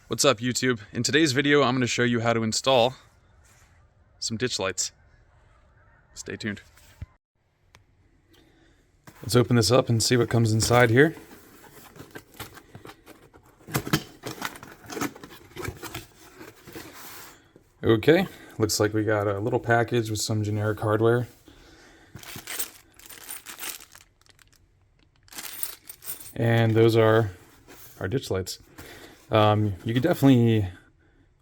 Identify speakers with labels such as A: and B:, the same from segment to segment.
A: What's up, YouTube? In today's video, I'm going to show you how to install some ditch lights. Stay tuned. Let's open this up and see what comes inside here. Okay, looks like we got a little package with some generic hardware. And those are our ditch lights. You could definitely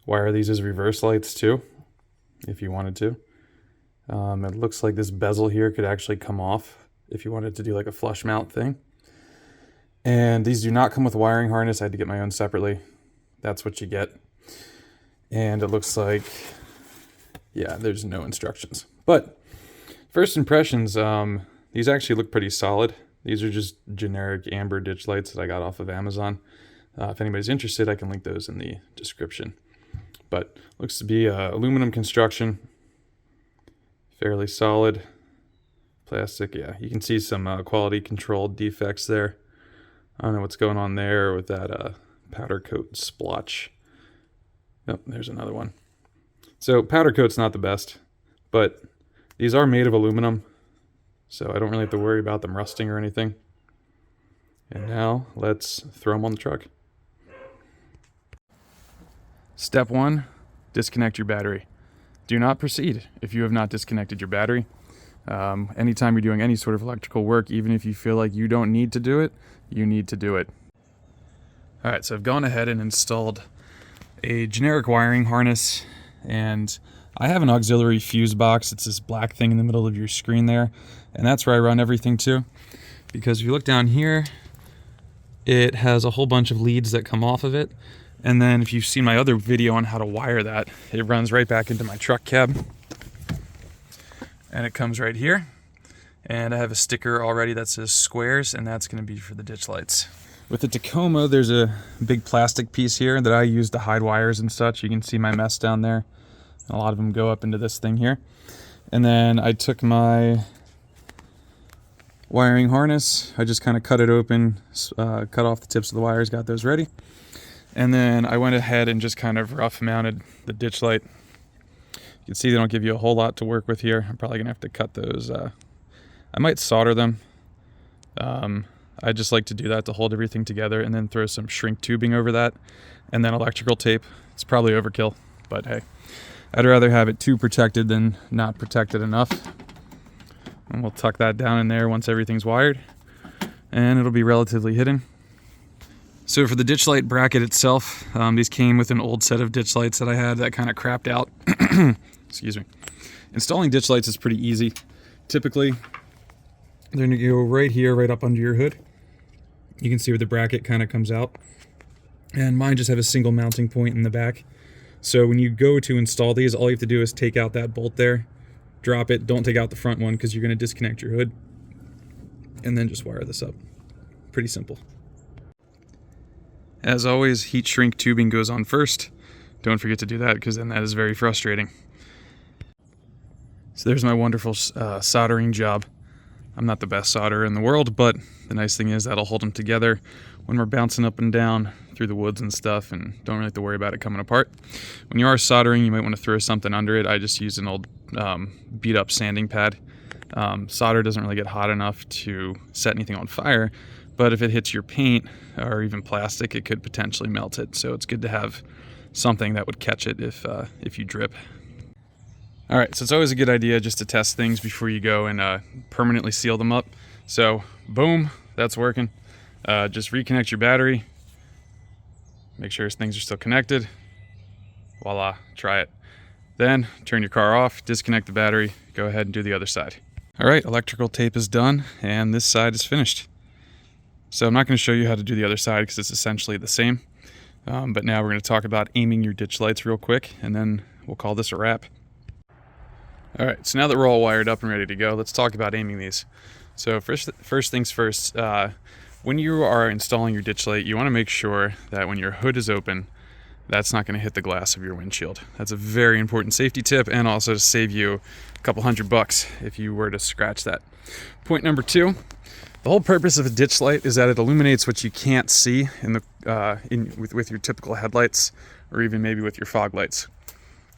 A: wire these as reverse lights too, if you wanted to. It looks like this bezel here could actually come off if you wanted to do like a flush mount thing. And these do not come with a wiring harness. I had to get my own separately. That's what you get. And it looks like, yeah, there's no instructions. But first impressions, these actually look pretty solid. These are just generic amber ditch lights that I got off of Amazon. If anybody's interested, I can link those in the description. But looks to be aluminum construction, fairly solid. Plastic, yeah, you can see some quality control defects there. I don't know what's going on there with that powder coat splotch. Nope, there's another one. So powder coat's not the best, but these are made of aluminum, so I don't really have to worry about them rusting or anything. And now let's throw them on the truck. Step 1, disconnect your battery. Do not proceed if you have not disconnected your battery. Anytime you're doing any sort of electrical work, even if you feel like you don't need to do it, you need to do it. All right, so I've gone ahead and installed a generic wiring harness, and I have an auxiliary fuse box. It's this black thing in the middle of your screen there, and that's where I run everything to. Because if you look down here, it has a whole bunch of leads that come off of it. And then if you've seen my other video on how to wire that, it runs right back into my truck cab. And it comes right here. And I have a sticker already that says squares, and that's going to be for the ditch lights. With the Tacoma, there's a big plastic piece here that I use to hide wires and such. You can see my mess down there. A lot of them go up into this thing here. And then I took my wiring harness. I just kind of cut it open, cut off the tips of the wires, got those ready. And then I went ahead and just kind of rough mounted the ditch light. You can see they don't give you a whole lot to work with here. I'm probably gonna have to cut those. I might solder them. I just like to do that to hold everything together, and then throw some shrink tubing over that, and then electrical tape. It's probably overkill, but hey, I'd rather have it too protected than not protected enough. And we'll tuck that down in there once everything's wired, and it'll be relatively hidden. So for the ditch light bracket itself, these came with an old set of ditch lights that I had that kind of crapped out. Excuse me. Installing ditch lights is pretty easy. Typically, they're going to go right here, right up under your hood. You can see where the bracket kind of comes out. And mine just have a single mounting point in the back. So when you go to install these, all you have to do is take out that bolt there, drop it, don't take out the front one because you're going to disconnect your hood, and then just wire this up. Pretty simple. As always, heat shrink tubing goes on first. Don't forget to do that, because then that is very frustrating. So there's my wonderful soldering job. I'm not the best solderer in the world, but the nice thing is that'll hold them together when we're bouncing up and down through the woods and stuff, and don't really have to worry about it coming apart. When you are soldering, you might want to throw something under it. I just use an old beat up sanding pad. Solder doesn't really get hot enough to set anything on fire, but if it hits your paint or even plastic, it could potentially melt it. So it's good to have something that would catch it if you drip. All right, so it's always a good idea just to test things before you go and permanently seal them up. So boom, that's working. Just reconnect your battery. Make sure things are still connected. Voila, try it. Then turn your car off, disconnect the battery, go ahead and do the other side. All right, electrical tape is done, and this side is finished. So I'm not going to show you how to do the other side because it's essentially the same. But now we're going to talk about aiming your ditch lights real quick, and then we'll call this a wrap. All right, so now that we're all wired up and ready to go, let's talk about aiming these. So first things first, when you are installing your ditch light, you want to make sure that when your hood is open, that's not going to hit the glass of your windshield. That's a very important safety tip, and also to save you a couple $100 if you were to scratch that. Point number 2, The whole purpose of a ditch light is that it illuminates what you can't see in the with your typical headlights, or even maybe with your fog lights.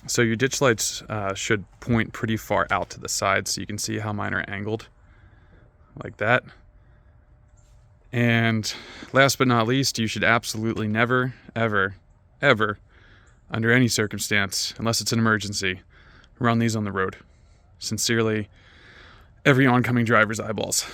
A: So your ditch lights should point pretty far out to the side, so you can see how mine are angled, like that. And last but not least, you should absolutely never, ever, ever, under any circumstance, unless it's an emergency, run these on the road. Sincerely, every oncoming driver's eyeballs.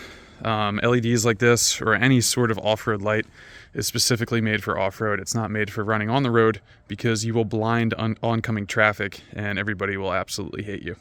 A: LEDs like this, or any sort of off-road light, is specifically made for off-road. It's not made for running on the road, because you will blind oncoming traffic and everybody will absolutely hate you.